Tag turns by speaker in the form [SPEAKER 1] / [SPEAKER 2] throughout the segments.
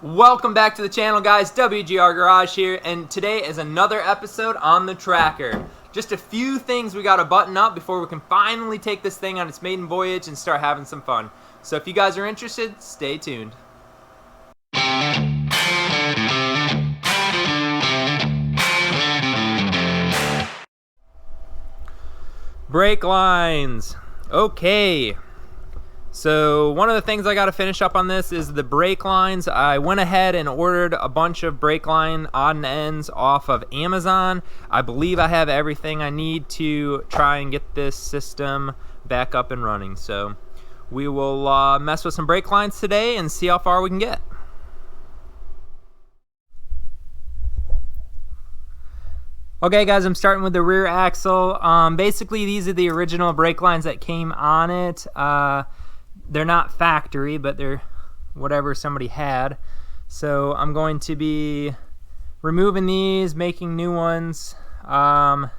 [SPEAKER 1] Welcome back to the channel, guys. WGR Garage here, and today is another episode on the tracker. Just a few things we gotta button up before we can finally take this thing on its maiden voyage and start having some fun. So if you guys are interested, stay tuned. Brake lines. Okay. So one of the things I got to finish up on this is the brake lines. I went ahead and ordered a bunch of brake line odd and ends off of Amazon. I believe I have everything I need to try and get this system back up and running. So we will mess with some brake lines today and see how far we can get. Okay guys, I'm starting with the rear axle. Basically these are the original brake lines that came on it. They're not factory, but they're whatever somebody had. So I'm going to be removing these, making new ones, and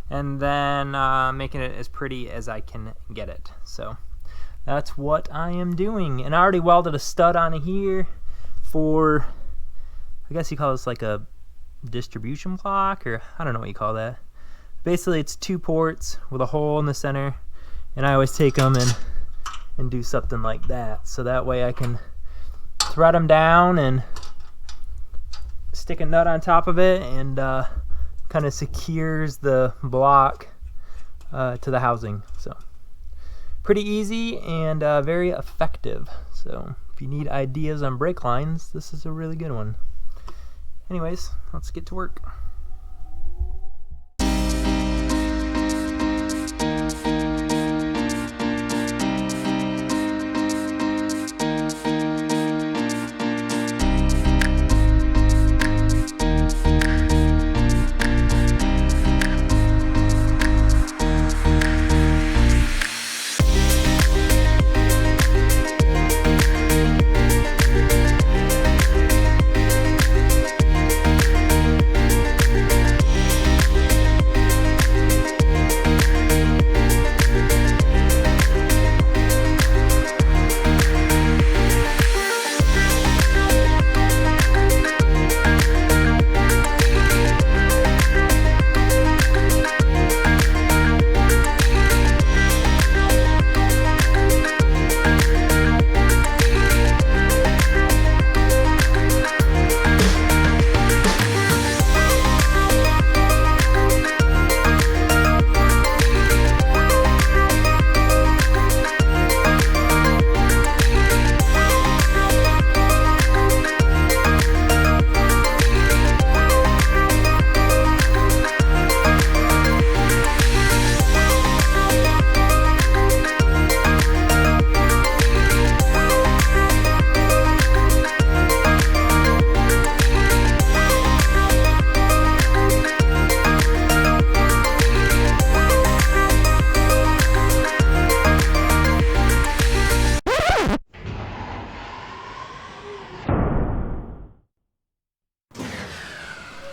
[SPEAKER 1] then making it as pretty as I can get it. So that's what I am doing. And I already welded a stud on here for, I guess you call this like a distribution block, or I don't know what you call that. Basically it's two ports with a hole in the center, and I always take them and do something like that, so that way I can thread them down and stick a nut on top of it, and kind of secures the block to the housing. So pretty easy and very effective. So if you need ideas on brake lines, this is a really good one. Anyways, let's get to work.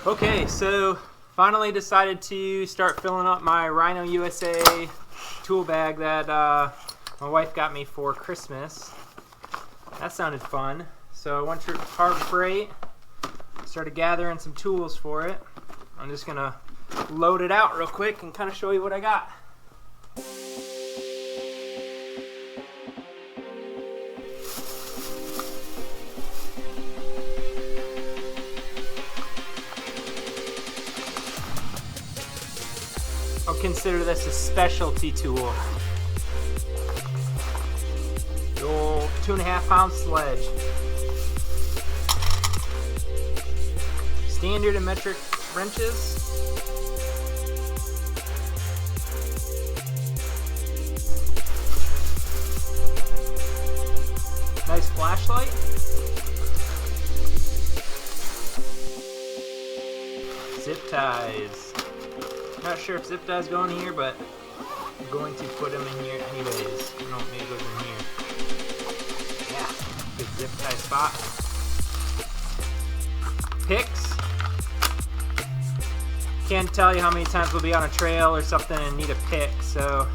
[SPEAKER 1] Okay, so finally decided to start filling up my Rhino USA tool bag that my wife got me for Christmas. That sounded fun. So I went to Harbor Freight, started gathering some tools for it. I'm just gonna load it out real quick and kind of show you what I got. I'll consider this a specialty tool. The old 2.5 pound sledge. Standard and metric wrenches. Nice flashlight. Zip ties. Not sure if zip ties go in here, but I'm going to put them in here anyways. I don't know, maybe it goes in here. Yeah, good zip tie spot. Picks. Can't tell you how many times we'll be on a trail or something and need a pick, so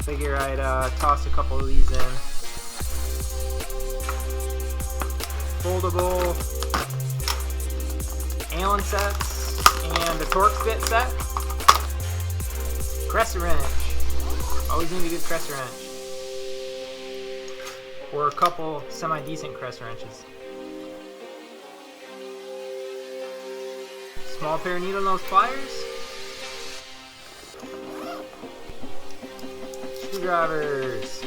[SPEAKER 1] figure I'd toss a couple of these in. foldable Allen sets, and a Torx bit set. Crescent wrench. Always need a good crescent wrench. Or a couple semi-decent crescent wrenches. Small pair of needle nose pliers. Screwdrivers.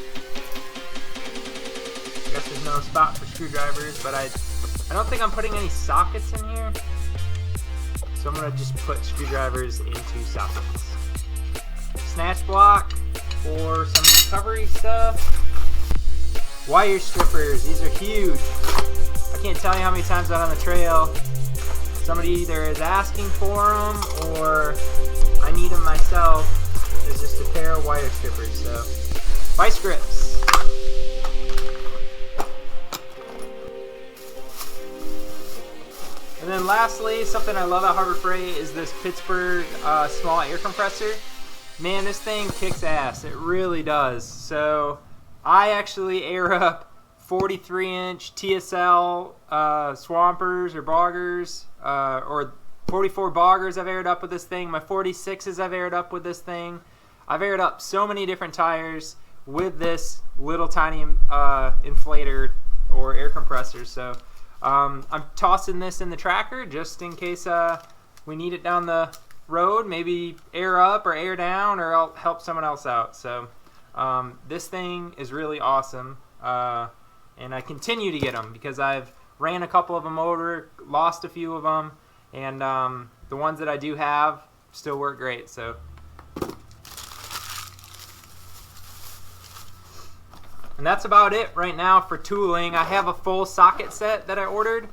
[SPEAKER 1] I guess there's no spot for screwdrivers, but I don't think I'm putting any sockets in here. So I'm gonna just put screwdrivers into sockets. Snatch block for some recovery stuff. Wire strippers, these are huge. I can't tell you how many times out on the trail somebody either is asking for them or I need them myself. There's just a pair of wire strippers. So, vice grips. And then lastly, something I love at Harbor Freight is this Pittsburgh small air compressor. Man, this thing kicks ass. It really does. So I actually air up 43-inch TSL swampers or boggers, or 44 boggers I've aired up with this thing. My 46s I've aired up with this thing. I've aired up so many different tires with this little tiny inflator or air compressor. So I'm tossing this in the tracker just in case we need it down the road. Maybe air up or air down, or I'll help someone else out. So this thing is really awesome. And I continue to get them because I've ran a couple of them over, lost a few of them, and the ones that I do have still work great. So, and that's about it right now for tooling. I have a full socket set that I ordered,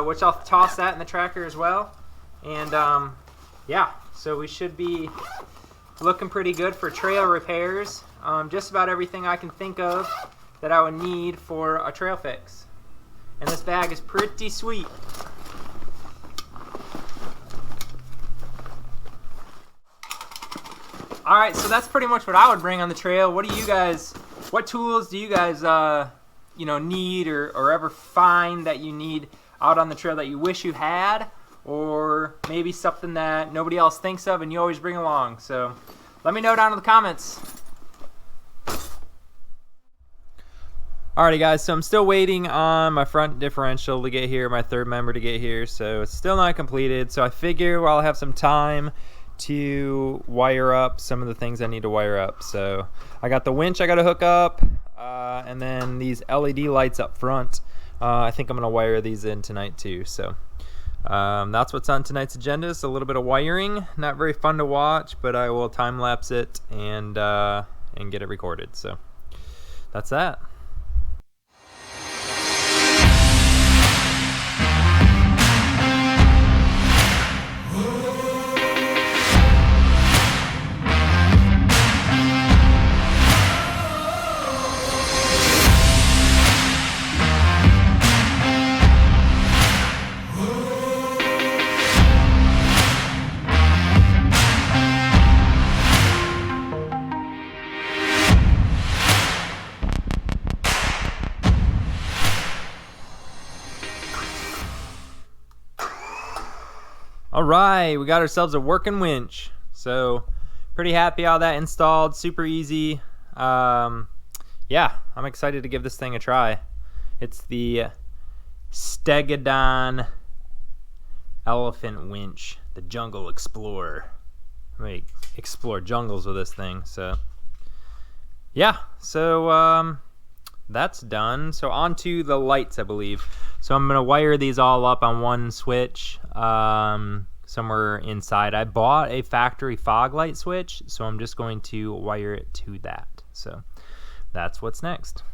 [SPEAKER 1] which I'll toss that in the tracker as well. And yeah, so we should be looking pretty good for trail repairs. Just about everything I can think of that I would need for a trail fix. And this bag is pretty sweet. Alright, so that's pretty much what I would bring on the trail. What tools do you guys need or ever find that you need out on the trail that you wish you had? Or maybe something that nobody else thinks of and you always bring along. So let me know down in the comments. Alrighty guys, so I'm still waiting on my front differential to get here, my third member to get here, so it's still not completed. So I figure I'll have some time to wire up some of the things I need to wire up. So I got the winch I got to hook up, and then these LED lights up front. I think I'm going to wire these in tonight too. So that's what's on tonight's agenda. It's a little bit of wiring, not very fun to watch, but I will time lapse it and get it recorded. So that's that. Alright, we got ourselves a working winch. So pretty happy how that installed, super easy. Yeah, I'm excited to give this thing a try. It's the Stegadon Elephant Winch, the Jungle Explorer. I'm gonna explore jungles with this thing. So yeah, so that's done. So on to the lights, I believe. So I'm gonna wire these all up on one switch somewhere inside. I bought a factory fog light switch, so I'm just going to wire it to that. So that's what's next.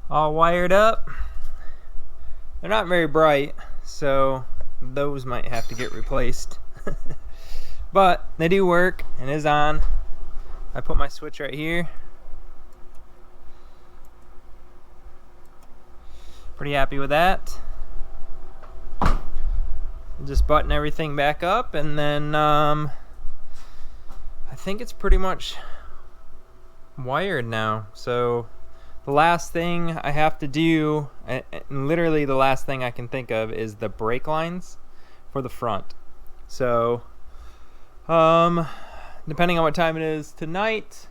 [SPEAKER 1] all wired up. They're not very bright, so those might have to get replaced. But they do work and is on. I put my switch right here. Pretty happy with that. Just button everything back up, and then I think it's pretty much wired now. So the last thing I have to do, and literally the last thing I can think of, is the brake lines for the front. So depending on what time it is tonight,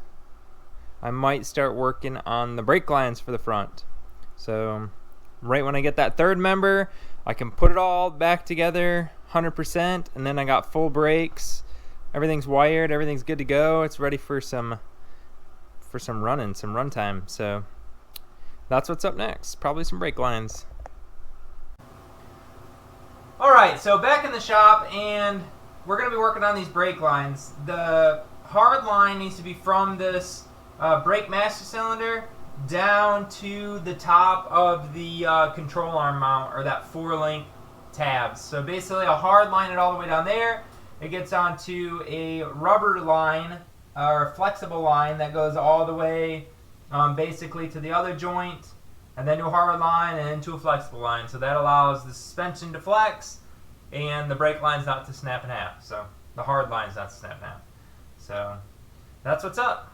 [SPEAKER 1] I might start working on the brake lines for the front. So right when I get that third member, I can put it all back together 100%, and then I got full brakes. Everything's wired, everything's good to go. It's ready for some running, some run time. So that's what's up next. Probably some brake lines. Alright, so back in the shop, and we're going to be working on these brake lines. The hard line needs to be from this brake master cylinder down to the top of the control arm mount, or that 4-link tabs. So basically a hard line it all the way down there. It gets onto a rubber line, or a flexible line that goes all the way basically to the other joint, and then to a hard line, and into a flexible line. So that allows the suspension to flex and the brake line's not to snap in half. So the hard line's not to snap in half. So that's what's up.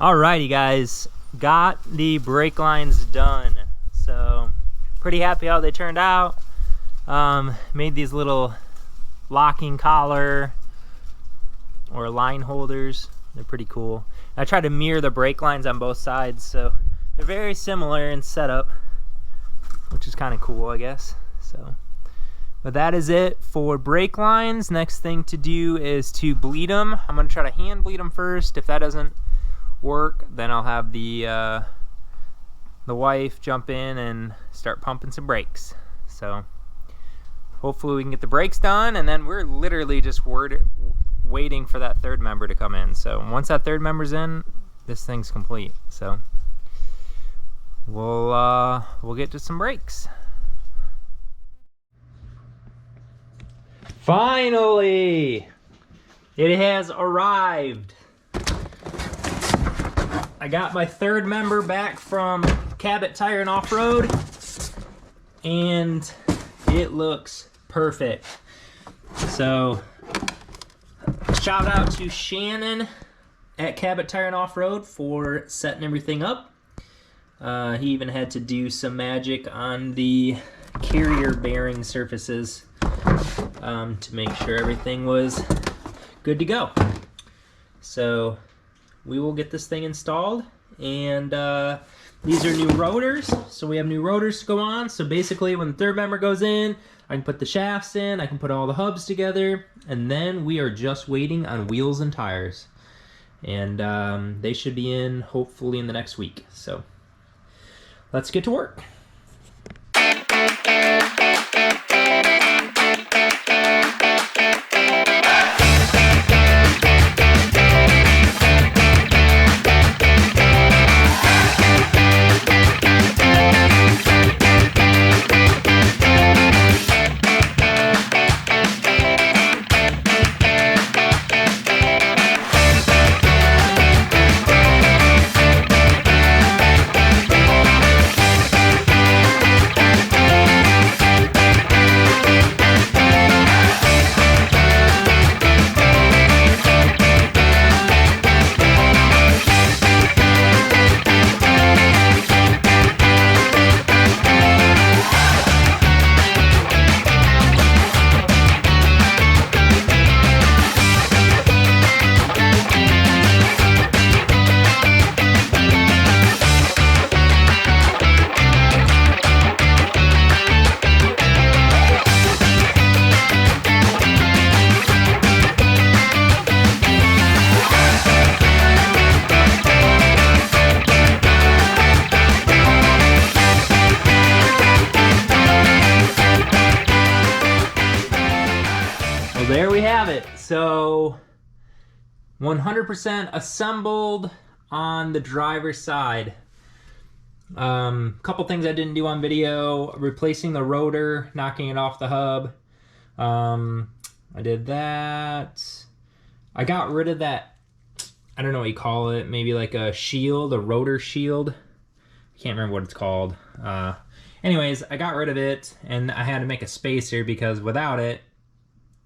[SPEAKER 1] Alrighty guys, got the brake lines done. So pretty happy how they turned out. Made these little locking collar or line holders. They're pretty cool. I tried to mirror the brake lines on both sides, so they're very similar in setup, which is kind of cool, I guess. So, but that is it for brake lines. Next thing to do is to bleed them. I'm gonna try to hand bleed them first. If that doesn't work, then I'll have the wife jump in and start pumping some brakes. So hopefully we can get the brakes done, and then we're literally just waiting for that third member to come in. So once that third member's in, this thing's complete. So we'll get to some brakes. Finally, it has arrived. I got my third member back from Cabot Tire and Off-Road, and it looks perfect. So shout out to Shannon at Cabot Tire and Off-Road for setting everything up. He even had to do some magic on the carrier bearing surfaces to make sure everything was good to go. So we will get this thing installed, and These are new rotors, so we have new rotors to go on. So basically when the third member goes in, I can put the shafts in, I can put all the hubs together, and then we are just waiting on wheels and tires. And they should be in hopefully in the next week. So let's get to work. There we have it. So 100% assembled on the driver's side. Couple things I didn't do on video: replacing the rotor, knocking it off the hub. I did that. I got rid of that, I don't know what you call it, maybe like a shield, a rotor shield. I can't remember what it's called. Anyways, I got rid of it, and I had to make a spacer because without it,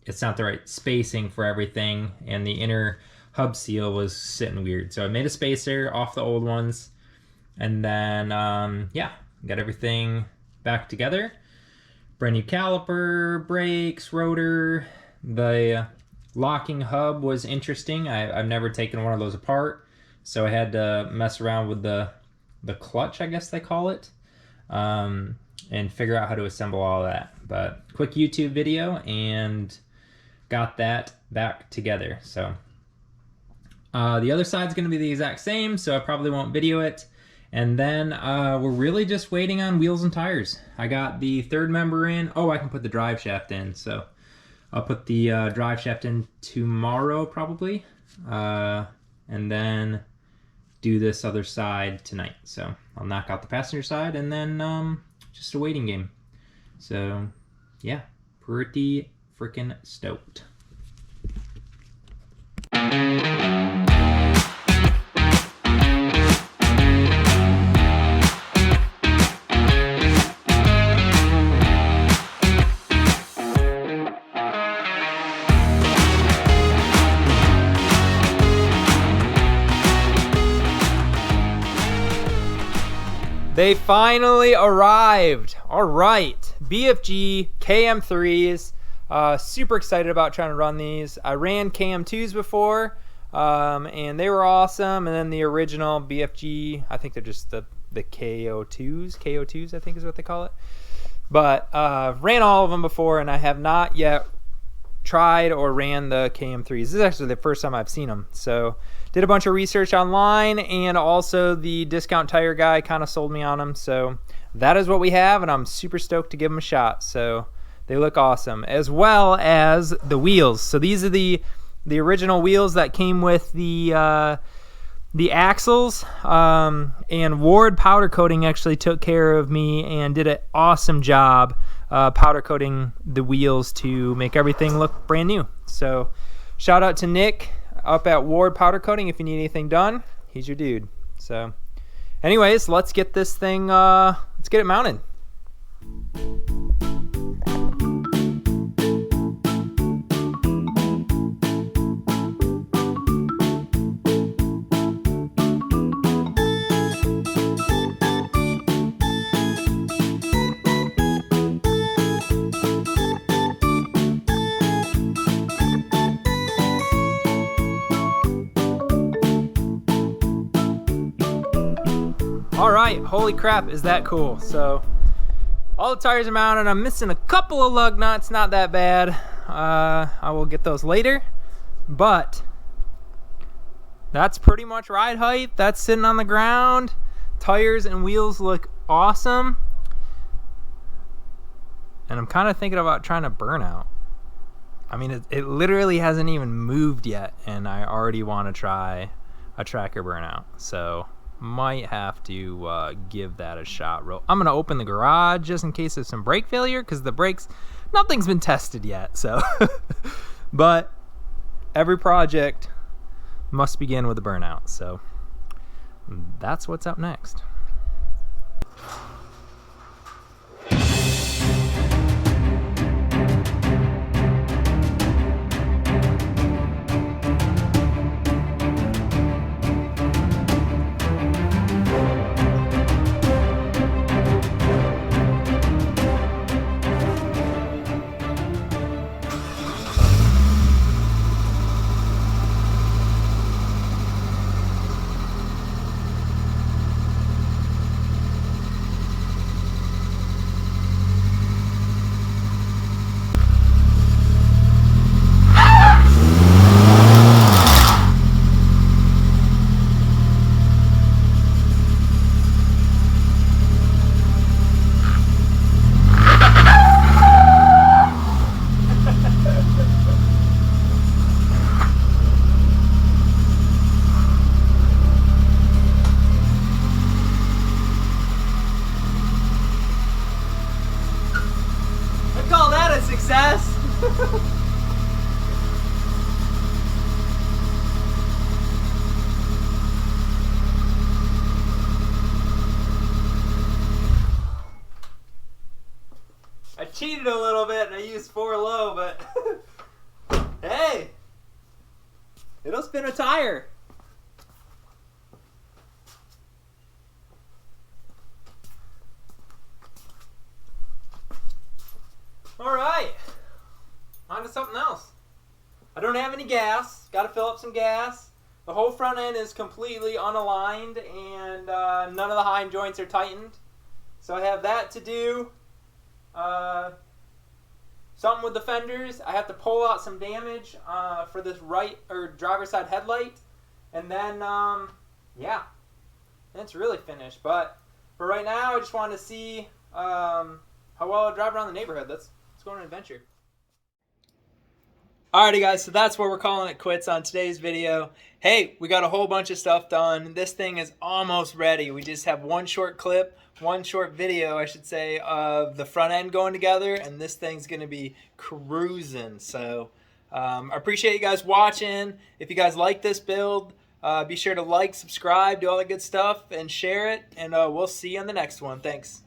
[SPEAKER 1] it's not the right spacing for everything, and the inner hub seal was sitting weird. So I made a spacer off the old ones, and then yeah, got everything back together. Brand new caliper, brakes, rotor. The locking hub was interesting. I've never taken one of those apart, so I had to mess around with the clutch, I guess they call it, and figure out how to assemble all that. But quick YouTube video, and got that back together. So the other side's going to be the exact same, so I probably won't video it. And then we're really just waiting on wheels and tires. I got the third member in. Oh, I can put the drive shaft in, so I'll put the drive shaft in tomorrow probably, and then do this other side tonight. So I'll knock out the passenger side, and then just a waiting game. So yeah, pretty freaking stoked. They finally arrived. All right, BFG KM3s. Super excited about trying to run these. I ran KM2s before, and they were awesome. And then the original BFG, I think they're just the KO2s I think is what they call it. But ran all of them before, and I have not yet tried or ran the KM3s. This is actually the first time I've seen them. So did a bunch of research online, and also the Discount Tire guy kind of sold me on them. So that is what we have, and I'm super stoked to give them a shot. So they look awesome, as well as the wheels. So these are the original wheels that came with the axles, and Ward Powder Coating actually took care of me and did an awesome job powder coating the wheels to make everything look brand new. So shout out to Nick up at Ward Powder Coating. If you need anything done, he's your dude. So anyways, let's get this thing, let's get it mounted. All right, holy crap, is that cool. So all the tires are mounted. I'm missing a couple of lug nuts, not that bad. I will get those later, but that's pretty much ride height. That's sitting on the ground. Tires and wheels look awesome. And I'm kind of thinking about trying to burnout. I mean, it literally hasn't even moved yet, and I already want to try a tracker burnout. So might have to give that a shot. I'm going to open the garage just in case there's some brake failure, because the brakes, nothing's been tested yet. So, but every project must begin with a burnout. So that's what's up next. Success. I cheated a little bit and I used 4 low, but hey, it'll spin a tire. All right, on to something else. I don't have any gas. Got to fill up some gas. The whole front end is completely unaligned, and none of the hind joints are tightened. So I have that to do. Something with the fenders. I have to pull out some damage for this right or driver's side headlight, and then yeah, it's really finished. But for right now, I just wanted to see how well I drive around the neighborhood. Let's go on an adventure. Alrighty guys, so that's where we're calling it quits on today's video. Hey, we got a whole bunch of stuff done. This thing is almost ready. We just have one short video, I should say, of the front end going together, and this thing's gonna be cruising. So I appreciate you guys watching. If you guys like this build, be sure to like, subscribe, do all the good stuff, and share it, and we'll see you on the next one. Thanks.